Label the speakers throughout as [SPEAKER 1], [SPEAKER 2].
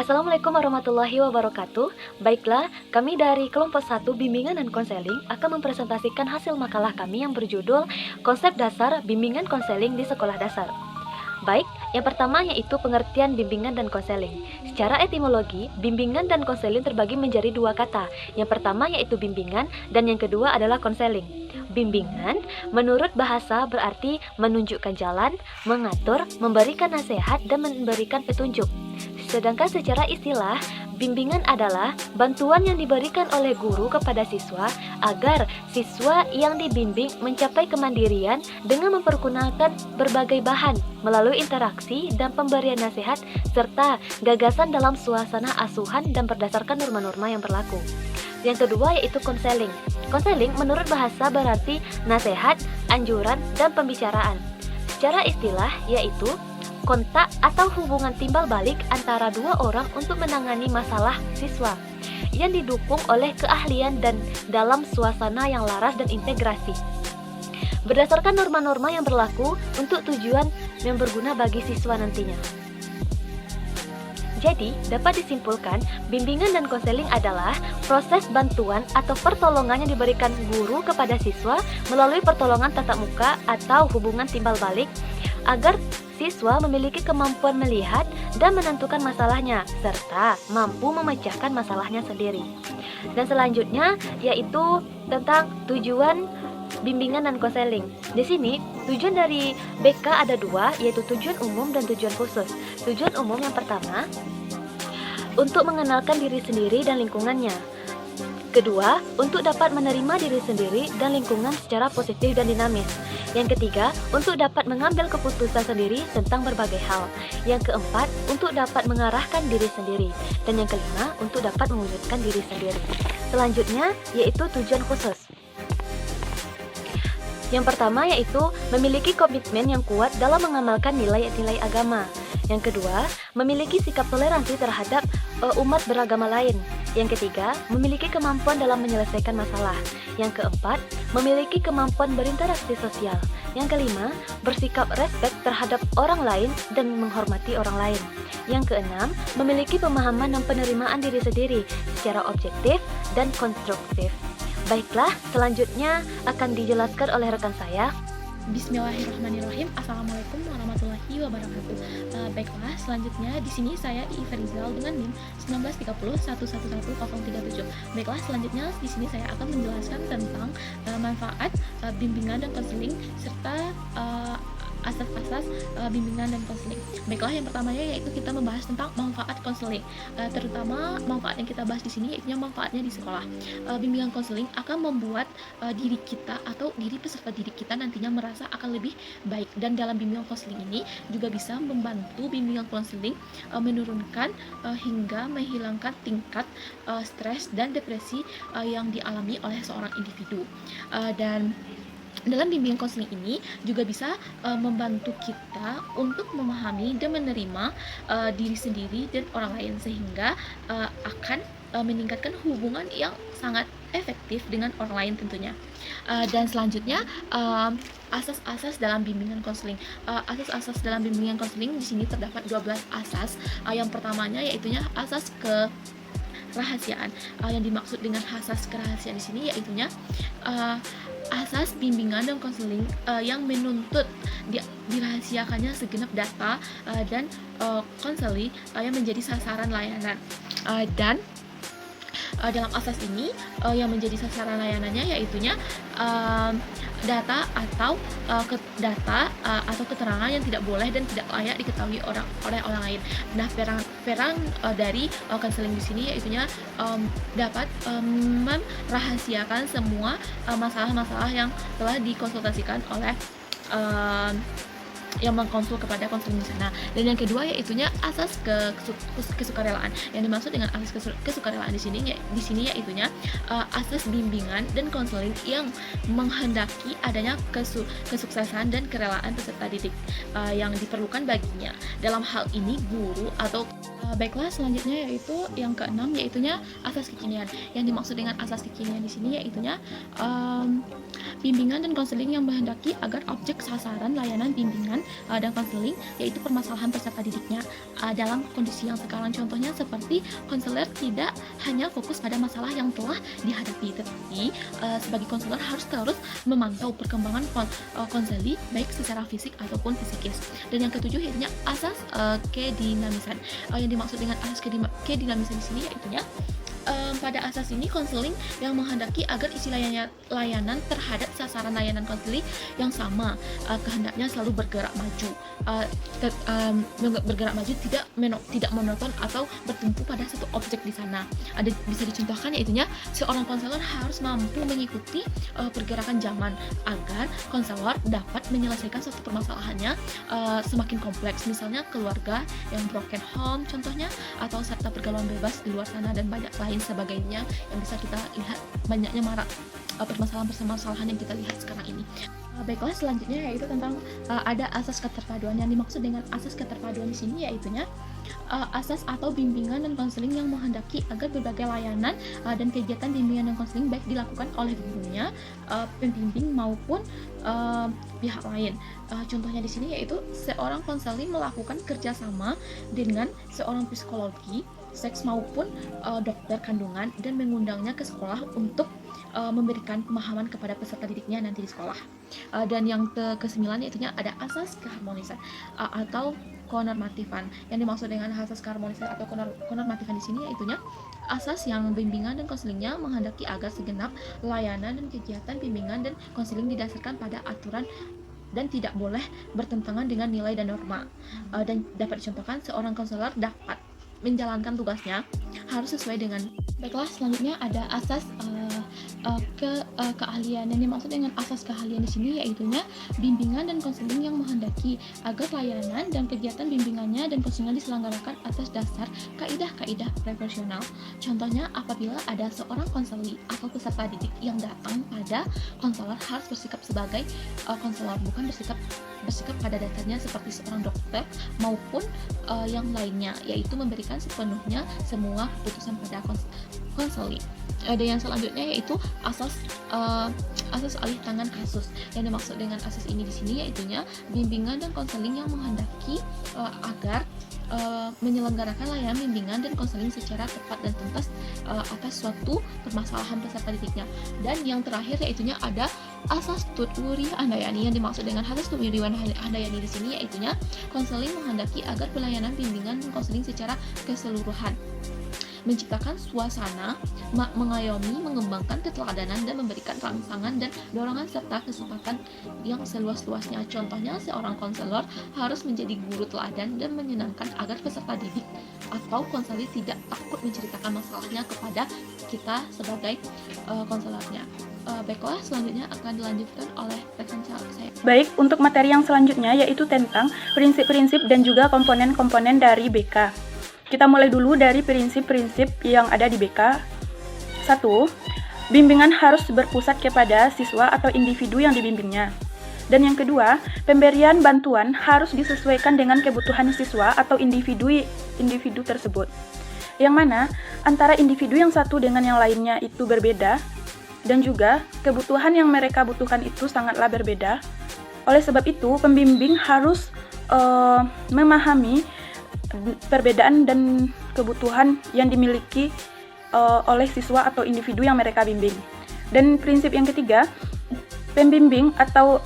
[SPEAKER 1] Assalamualaikum warahmatullahi wabarakatuh. Baiklah, kami dari kelompok 1 Bimbingan dan Konseling akan mempresentasikan hasil makalah kami yang berjudul Konsep Dasar Bimbingan Konseling di Sekolah Dasar. Baik, yang pertama yaitu pengertian bimbingan dan konseling. Secara etimologi, bimbingan dan konseling terbagi menjadi dua kata. Yang pertama yaitu bimbingan dan yang kedua adalah konseling. Bimbingan menurut bahasa berarti menunjukkan jalan, mengatur, memberikan nasihat, dan memberikan petunjuk. Sedangkan secara istilah, bimbingan adalah bantuan yang diberikan oleh guru kepada siswa agar siswa yang dibimbing mencapai kemandirian dengan mempergunakan berbagai bahan melalui interaksi dan pemberian nasihat serta gagasan dalam suasana asuhan dan berdasarkan norma-norma yang berlaku. Yang kedua yaitu konseling. Konseling menurut bahasa berarti nasihat, anjuran, dan pembicaraan. Secara istilah yaitu kontak atau hubungan timbal balik antara dua orang untuk menangani masalah siswa yang didukung oleh keahlian dan dalam suasana yang laras dan integrasi berdasarkan norma-norma yang berlaku untuk tujuan yang berguna bagi siswa nantinya. Jadi, dapat disimpulkan, bimbingan dan konseling adalah proses bantuan atau pertolongan yang diberikan guru kepada siswa melalui pertolongan tatap muka atau hubungan timbal balik agar siswa memiliki kemampuan melihat dan menentukan masalahnya serta mampu memecahkan masalahnya sendiri. Dan selanjutnya yaitu tentang tujuan bimbingan dan konseling. Di sini tujuan dari BK ada dua, yaitu tujuan umum dan tujuan khusus. Tujuan umum yang pertama untuk mengenalkan diri sendiri dan lingkungannya. Kedua, untuk dapat menerima diri sendiri dan lingkungan secara positif dan dinamis. Yang ketiga, untuk dapat mengambil keputusan sendiri tentang berbagai hal. Yang keempat, untuk dapat mengarahkan diri sendiri. Dan yang kelima, untuk dapat mewujudkan diri sendiri. Selanjutnya, yaitu tujuan khusus. Yang pertama yaitu memiliki komitmen yang kuat dalam mengamalkan nilai-nilai agama. Yang kedua, memiliki sikap toleransi terhadap umat beragama lain. Yang ketiga, memiliki kemampuan dalam menyelesaikan masalah. Yang keempat, memiliki kemampuan berinteraksi sosial. Yang kelima, bersikap respek terhadap orang lain dan menghormati orang lain. Yang keenam, memiliki pemahaman dan penerimaan diri sendiri secara objektif dan konstruktif. Baiklah, selanjutnya akan dijelaskan oleh rekan saya.
[SPEAKER 2] Bismillahirrahmanirrahim. Assalamualaikum warahmatullahi wabarakatuh. Baiklah, selanjutnya di sini saya Iverizal dengan NIM 19301111037. Baiklah, selanjutnya di sini saya akan menjelaskan tentang manfaat bimbingan dan konseling serta asas-asas bimbingan dan konseling. Baiklah, yang pertamanya yaitu kita membahas tentang manfaat konseling. Terutama manfaat yang kita bahas di sini yaitu manfaatnya di sekolah. Bimbingan konseling akan membuat diri kita atau diri peserta didik kita nantinya merasa akan lebih baik, dan dalam bimbingan konseling ini juga bisa membantu bimbingan konseling menurunkan hingga menghilangkan tingkat stres dan depresi yang dialami oleh seorang individu. Dan dalam bimbingan konseling ini juga bisa membantu kita untuk memahami dan menerima diri sendiri dan orang lain, sehingga akan meningkatkan hubungan yang sangat efektif dengan orang lain tentunya. Dan selanjutnya asas-asas dalam bimbingan konseling. Asas-asas dalam bimbingan konseling di sini terdapat 12 asas. Yang pertamanya yaitunya asas kerahasiaan. Yang dimaksud dengan asas kerahasiaan di sini yaitunya asas bimbingan dan konseling yang menuntut dirahasiakannya segenap data dan konseling yang menjadi sasaran layanan. Dan dalam asas ini yang menjadi sasaran layanannya yaitunya data atau atau keterangan yang tidak boleh dan tidak layak diketahui oleh orang lain. Nah, perang dari konseling di sini yaitunya dapat merahasiakan semua masalah-masalah yang telah dikonsultasikan oleh yang mengkonsul kepada konseling di sana. Dan yang kedua yaitunya asas kesukarelaan. Yang dimaksud dengan asas kesukarelaan di sini yaitunya asas bimbingan dan konseling yang menghendaki adanya kesuksesan dan kerelaan peserta didik yang diperlukan baginya. Dalam hal ini guru atau baiklah, selanjutnya yaitu yang keenam yaitunya asas kekinian. Yang dimaksud dengan asas kekinian di sini yaitunya bimbingan dan konseling yang menghendaki agar objek sasaran layanan bimbingan dan konseling, yaitu permasalahan peserta didiknya dalam kondisi yang sekarang. Contohnya seperti konselor tidak hanya fokus pada masalah yang telah dihadapi, tetapi sebagai konselor harus terus memantau perkembangan konseli baik secara fisik ataupun psikis. Dan yang ketujuh yaitu asas kedinamisan. Yang dimaksud dengan asas kedinamisan di sini yaitu pada asas ini konseling yang menghendaki agar isi layanan terhadap sasaran layanan konseling yang sama, kehendaknya selalu bergerak maju, tidak monoton atau bertumpu pada satu objek di sana. Bisa dicontohkan yaitu seorang konselor harus mampu mengikuti pergerakan zaman agar konselor dapat menyelesaikan suatu permasalahannya semakin kompleks, misalnya keluarga yang broken home contohnya, atau serta pergaulan bebas di luar sana dan banyak lain sebagainya yang bisa kita lihat banyaknya marak permasalahan yang kita lihat sekarang ini. Baiklah, selanjutnya yaitu tentang ada asas keterpaduan. Yang dimaksud dengan asas keterpaduan di sini yaitu asas atau bimbingan dan konseling yang menghendaki agar berbagai layanan dan kegiatan bimbingan dan konseling baik dilakukan oleh gurunya, pembimbing maupun pihak lain. Contohnya di sini yaitu seorang konseling melakukan kerjasama dengan seorang psikologi, seks maupun dokter kandungan dan mengundangnya ke sekolah untuk memberikan pemahaman kepada peserta didiknya nanti di sekolah. Dan yang ke-9 yaitu ada asas keharmonisan atau konormatifan. Yang dimaksud dengan asas keharmonisan atau konormatifan di sini yaitu asas yang bimbingan dan konselingnya menghendaki agar segenap layanan dan kegiatan bimbingan dan konseling didasarkan pada aturan dan tidak boleh bertentangan dengan nilai dan norma. Dan dapat dicontohkan seorang konselor dapat menjalankan tugasnya harus sesuai dengan. Baiklah, selanjutnya ada asas keahlian. Yang dimaksud dengan asas keahlian di sini yaitu bimbingan dan konseling yang menghendaki agar layanan dan kegiatan bimbingannya dan konselingan diselenggarakan atas dasar kaidah-kaidah profesional. Contohnya apabila ada seorang konseli atau peserta didik yang datang pada konselor harus bersikap sebagai konselor, bukan bersikap pada dasarnya seperti seorang dokter maupun yang lainnya, yaitu memberikan sepenuhnya semua keputusan pada konseli. Ada yang selanjutnya yaitu asas alih tangan kasus. Yang dimaksud dengan asas ini di sini yaitu bimbingan dan konseling yang menghendaki agar menyelenggarakan layanan bimbingan dan konseling secara tepat dan tuntas atas suatu permasalahan peserta didiknya. Dan yang terakhir yaitu ada asas Tutwuri Handayani. Yang dimaksud dengan asas Tutwuri Handayani di sini yaitu konseling menghendaki agar pelayanan bimbingan dan konseling secara keseluruhan menciptakan suasana, mengayomi, mengembangkan keteladanan dan memberikan rangsangan dan dorongan serta kesempatan yang seluas-luasnya. Contohnya seorang konselor harus menjadi guru teladan dan menyenangkan agar peserta didik atau konselor tidak takut menceritakan masalahnya kepada kita sebagai konselornya. Baiklah, selanjutnya akan dilanjutkan oleh rekan saya.
[SPEAKER 3] Baik, untuk materi yang selanjutnya yaitu tentang prinsip-prinsip dan juga komponen-komponen dari BK. Kita mulai dulu dari prinsip-prinsip yang ada di BK. 1. Bimbingan harus berpusat kepada siswa atau individu yang dibimbingnya. Dan yang kedua, pemberian bantuan harus disesuaikan dengan kebutuhan siswa atau individu tersebut. Yang mana antara individu yang satu dengan yang lainnya itu berbeda, dan juga kebutuhan yang mereka butuhkan itu sangatlah berbeda. Oleh sebab itu, pembimbing harus memahami perbedaan dan kebutuhan yang dimiliki oleh siswa atau individu yang mereka bimbing. Dan prinsip yang ketiga, pembimbing atau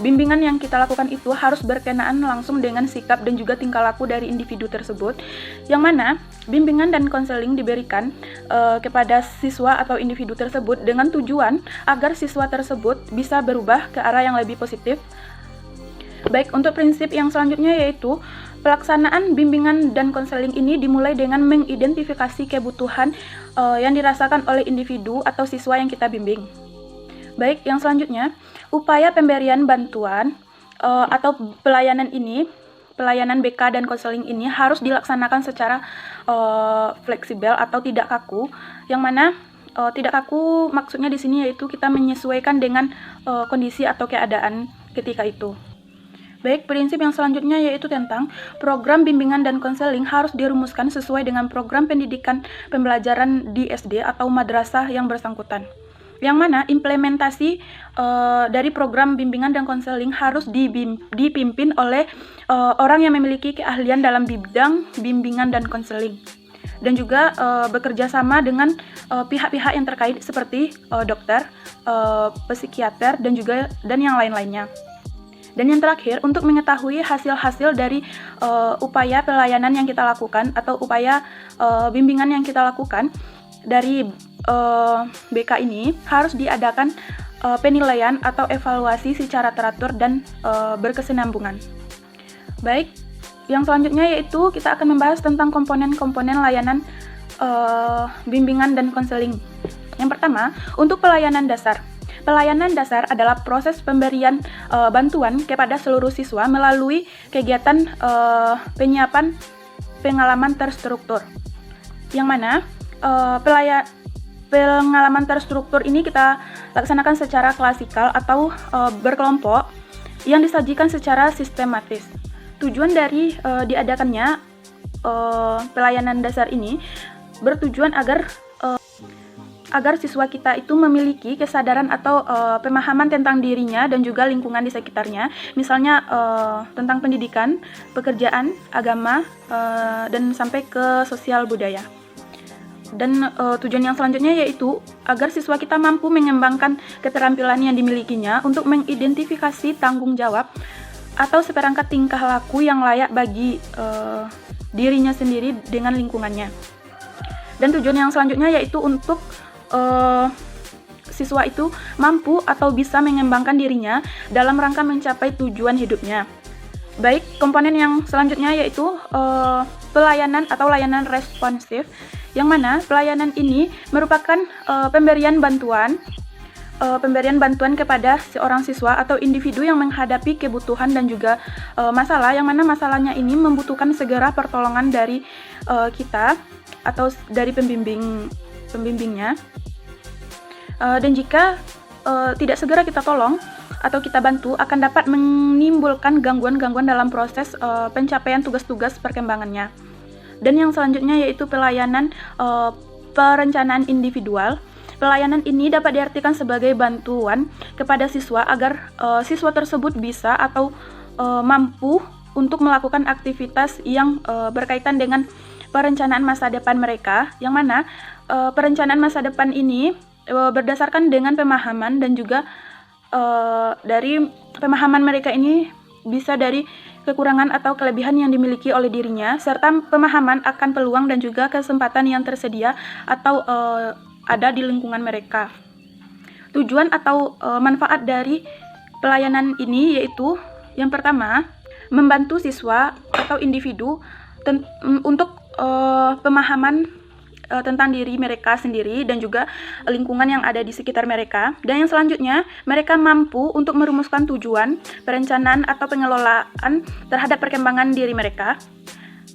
[SPEAKER 3] bimbingan yang kita lakukan itu harus berkenaan langsung dengan sikap dan juga tingkah laku dari individu tersebut, yang mana bimbingan dan konseling diberikan kepada siswa atau individu tersebut dengan tujuan agar siswa tersebut bisa berubah ke arah yang lebih positif. Baik, untuk prinsip yang selanjutnya yaitu pelaksanaan bimbingan dan konseling ini dimulai dengan mengidentifikasi kebutuhan yang dirasakan oleh individu atau siswa yang kita bimbing. Baik, yang selanjutnya, upaya pemberian bantuan atau pelayanan BK dan konseling ini harus dilaksanakan secara fleksibel atau tidak kaku, yang mana tidak kaku maksudnya di sini yaitu kita menyesuaikan dengan kondisi atau keadaan ketika itu. Baik, prinsip yang selanjutnya yaitu tentang program bimbingan dan konseling harus dirumuskan sesuai dengan program pendidikan pembelajaran di SD atau madrasah yang bersangkutan. yang mana implementasi dari program bimbingan dan konseling harus dipimpin oleh orang yang memiliki keahlian dalam bidang bimbingan dan konseling, dan juga bekerja sama dengan pihak-pihak yang terkait seperti dokter, psikiater, dan yang lain-lainnya. Dan yang terakhir, untuk mengetahui hasil-hasil dari upaya pelayanan yang kita lakukan atau upaya bimbingan yang kita lakukan dari BK ini, harus diadakan penilaian atau evaluasi secara teratur dan berkesinambungan. Baik, yang selanjutnya yaitu kita akan membahas tentang komponen-komponen layanan bimbingan dan konseling. Yang pertama, untuk pelayanan dasar. Pelayanan dasar adalah proses pemberian bantuan kepada seluruh siswa melalui kegiatan penyiapan pengalaman terstruktur. Yang mana pengalaman terstruktur ini kita laksanakan secara klasikal atau berkelompok yang disajikan secara sistematis. Tujuan dari diadakannya pelayanan dasar ini bertujuan agar siswa kita itu memiliki kesadaran atau pemahaman tentang dirinya dan juga lingkungan di sekitarnya, misalnya tentang pendidikan, pekerjaan, agama, dan sampai ke sosial budaya. Dan tujuan yang selanjutnya yaitu agar siswa kita mampu mengembangkan keterampilan yang dimilikinya untuk mengidentifikasi tanggung jawab atau seperangkat tingkah laku yang layak bagi dirinya sendiri dengan lingkungannya. Dan tujuan yang selanjutnya yaitu untuk siswa itu mampu atau bisa mengembangkan dirinya dalam rangka mencapai tujuan hidupnya. Baik, komponen yang selanjutnya yaitu pelayanan atau layanan responsif, yang mana pelayanan ini merupakan pemberian bantuan kepada seorang siswa atau individu yang menghadapi kebutuhan dan juga masalah, yang mana masalahnya ini membutuhkan segera pertolongan dari kita atau dari pembimbingnya. Dan jika tidak segera kita tolong atau kita bantu, akan dapat menimbulkan gangguan-gangguan dalam proses pencapaian tugas-tugas perkembangannya. Dan yang selanjutnya yaitu pelayanan perencanaan individual. Pelayanan ini dapat diartikan sebagai bantuan kepada siswa agar siswa tersebut bisa atau mampu untuk melakukan aktivitas yang berkaitan dengan perencanaan masa depan mereka, yang mana perencanaan masa depan ini berdasarkan dengan pemahaman dan juga dari pemahaman mereka ini bisa dari kekurangan atau kelebihan yang dimiliki oleh dirinya, serta pemahaman akan peluang dan juga kesempatan yang tersedia atau ada di lingkungan mereka. Tujuan atau manfaat dari pelayanan ini yaitu yang pertama, membantu siswa atau individu untuk pemahaman tentang diri mereka sendiri dan juga lingkungan yang ada di sekitar mereka. Dan yang selanjutnya, mereka mampu untuk merumuskan tujuan, perencanaan atau pengelolaan terhadap perkembangan diri mereka,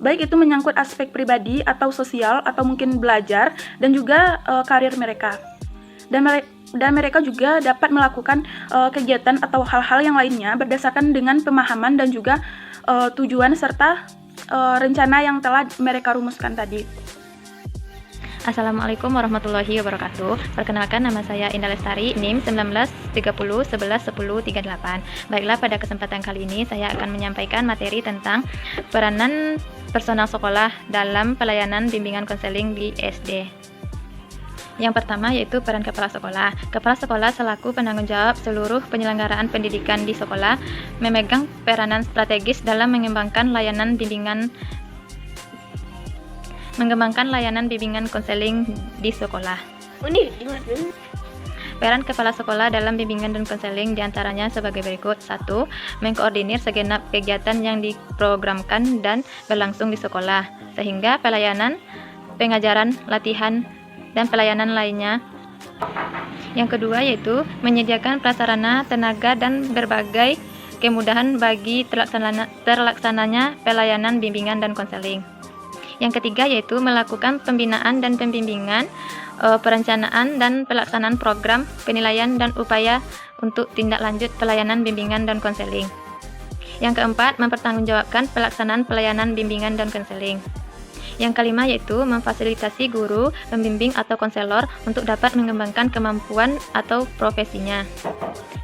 [SPEAKER 3] baik itu menyangkut aspek pribadi atau sosial atau mungkin belajar dan juga karir mereka. Dan mereka juga dapat melakukan kegiatan atau hal-hal yang lainnya berdasarkan dengan pemahaman dan juga tujuan serta rencana yang telah mereka rumuskan tadi.
[SPEAKER 1] Assalamualaikum warahmatullahi wabarakatuh. Perkenalkan, nama saya Indah Lestari, NIM 1930111038. Baiklah, pada kesempatan kali ini saya akan menyampaikan materi tentang peranan personal sekolah dalam pelayanan bimbingan konseling di SD. Yang pertama yaitu peran kepala sekolah. Kepala sekolah selaku penanggung jawab seluruh penyelenggaraan pendidikan di sekolah memegang peranan strategis dalam mengembangkan layanan bimbingan konseling di sekolah. Peran kepala sekolah dalam bimbingan dan konseling diantaranya sebagai berikut. 1. Mengkoordinir segenap kegiatan yang diprogramkan dan berlangsung di sekolah, sehingga pelayanan, pengajaran, latihan, dan pelayanan lainnya. Yang kedua yaitu menyediakan prasarana, tenaga, dan berbagai kemudahan bagi terlaksananya pelayanan bimbingan dan konseling. Yang ketiga yaitu melakukan pembinaan dan pembimbingan, perencanaan dan pelaksanaan program, penilaian dan upaya untuk tindak lanjut pelayanan bimbingan dan konseling. Yang keempat, mempertanggungjawabkan pelaksanaan pelayanan bimbingan dan konseling.
[SPEAKER 4] Yang kelima yaitu memfasilitasi guru, pembimbing atau konselor untuk dapat mengembangkan kemampuan atau profesinya.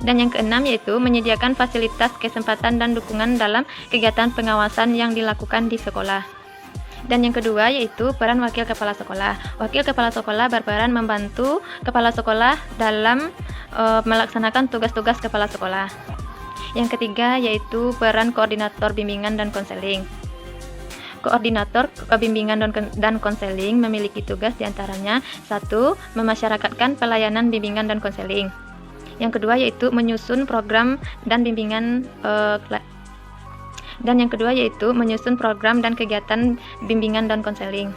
[SPEAKER 4] Dan yang keenam yaitu menyediakan fasilitas, kesempatan dan dukungan dalam kegiatan pengawasan yang dilakukan di sekolah. Dan yang kedua yaitu peran wakil kepala sekolah. Wakil kepala sekolah berperan membantu kepala sekolah dalam melaksanakan tugas-tugas kepala sekolah. Yang ketiga yaitu peran koordinator bimbingan dan konseling. Koordinator bimbingan dan konseling memiliki tugas diantaranya: 1. Memasyarakatkan pelayanan bimbingan dan konseling. Yang kedua yaitu menyusun program dan bimbingan program dan kegiatan bimbingan dan konseling.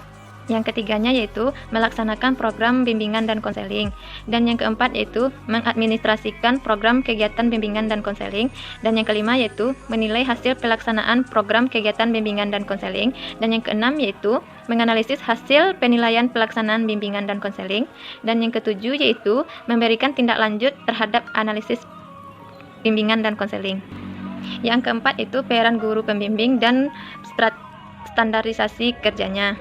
[SPEAKER 4] Yang ketiganya yaitu melaksanakan program bimbingan dan konseling. Dan yang keempat yaitu mengadministrasikan program kegiatan bimbingan dan konseling. Dan yang kelima yaitu menilai hasil pelaksanaan program kegiatan bimbingan dan konseling. Dan yang keenam yaitu menganalisis hasil penilaian pelaksanaan bimbingan dan konseling. Dan yang ketujuh yaitu memberikan tindak lanjut terhadap analisis bimbingan dan konseling. Yang keempat itu peran guru pembimbing dan standarisasi kerjanya.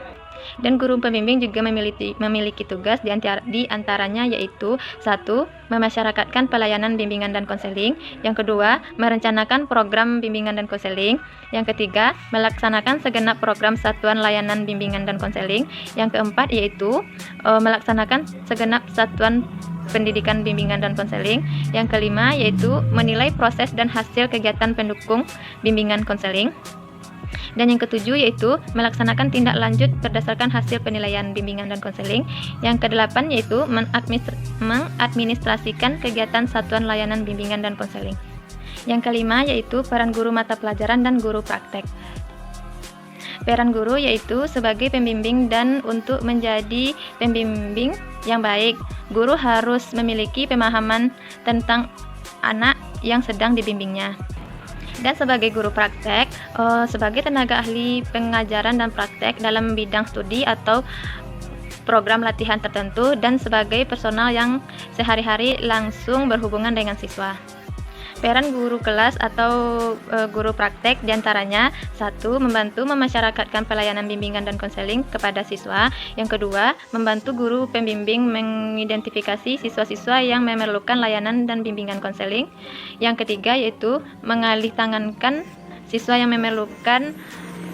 [SPEAKER 4] Dan guru pembimbing juga memiliki tugas diantaranya yaitu: 1. Memasyarakatkan pelayanan bimbingan dan konseling. Yang kedua, merencanakan program bimbingan dan konseling. Yang ketiga, melaksanakan segenap program satuan layanan bimbingan dan konseling. Yang keempat yaitu melaksanakan segenap satuan pendidikan bimbingan dan konseling. Yang kelima yaitu menilai proses dan hasil kegiatan pendukung bimbingan konseling. Dan yang ketujuh yaitu melaksanakan tindak lanjut berdasarkan hasil penilaian bimbingan dan konseling. Yang kedelapan yaitu mengadministrasikan kegiatan satuan layanan bimbingan dan konseling. Yang kelima yaitu peran guru mata pelajaran dan guru praktek. Peran guru yaitu sebagai pembimbing, dan untuk menjadi pembimbing yang baik, guru harus memiliki pemahaman tentang anak yang sedang dibimbingnya. Dan sebagai guru praktek, sebagai tenaga ahli pengajaran dan praktek dalam bidang studi atau program latihan tertentu, dan sebagai personal yang sehari-hari langsung berhubungan dengan siswa. Peran guru kelas atau guru praktek diantaranya: 1. Membantu memasyarakatkan pelayanan bimbingan dan konseling kepada siswa. Yang kedua, membantu guru pembimbing mengidentifikasi siswa-siswa yang memerlukan layanan dan bimbingan konseling. Yang ketiga yaitu mengalih tangankan siswa yang memerlukan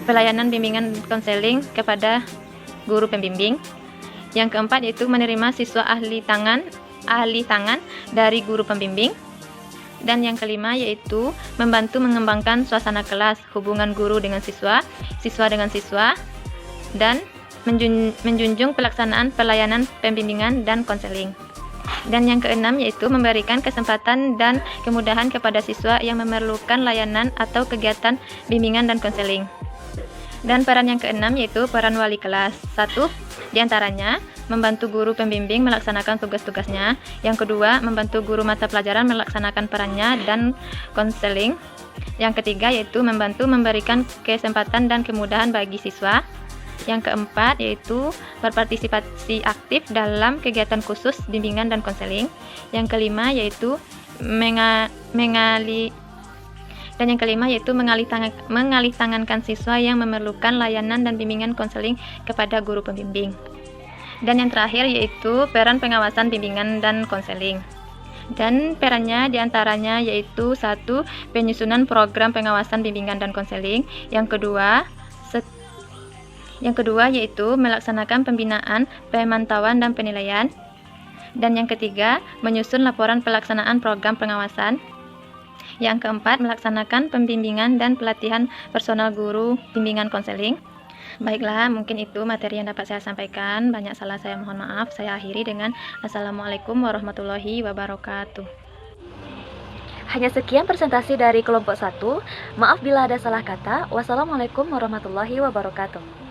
[SPEAKER 4] pelayanan bimbingan konseling kepada guru pembimbing. Yang keempat yaitu menerima siswa ahli tangan dari guru pembimbing. Dan yang kelima yaitu membantu mengembangkan suasana kelas, hubungan guru dengan siswa, siswa dengan siswa, dan menjunjung pelaksanaan pelayanan pembimbingan dan konseling. Dan yang keenam yaitu memberikan kesempatan dan kemudahan kepada siswa yang memerlukan layanan atau kegiatan bimbingan dan konseling. Dan peran yang keenam yaitu peran wali kelas. 1. Diantaranya membantu guru pembimbing melaksanakan tugas-tugasnya. Yang kedua, membantu guru mata pelajaran melaksanakan perannya dan konseling. Yang ketiga yaitu membantu memberikan kesempatan dan kemudahan bagi siswa. Yang keempat yaitu berpartisipasi aktif dalam kegiatan khusus bimbingan dan konseling. Yang kelima yaitu mengalih tangankan siswa yang memerlukan layanan dan bimbingan konseling kepada guru pembimbing. Dan yang terakhir yaitu peran pengawasan bimbingan dan konseling. Dan perannya diantaranya yaitu: 1. Penyusunan program pengawasan bimbingan dan konseling. Yang kedua yaitu melaksanakan pembinaan, pemantauan dan penilaian. Dan yang ketiga, menyusun laporan pelaksanaan program pengawasan. Yang keempat, melaksanakan pembimbingan dan pelatihan personal guru bimbingan konseling. Baiklah, mungkin itu materi yang dapat saya sampaikan. Banyak salah saya mohon maaf. Saya akhiri dengan Assalamualaikum warahmatullahi wabarakatuh.
[SPEAKER 1] Hanya sekian presentasi dari kelompok 1. Maaf bila ada salah kata. Wassalamualaikum warahmatullahi wabarakatuh.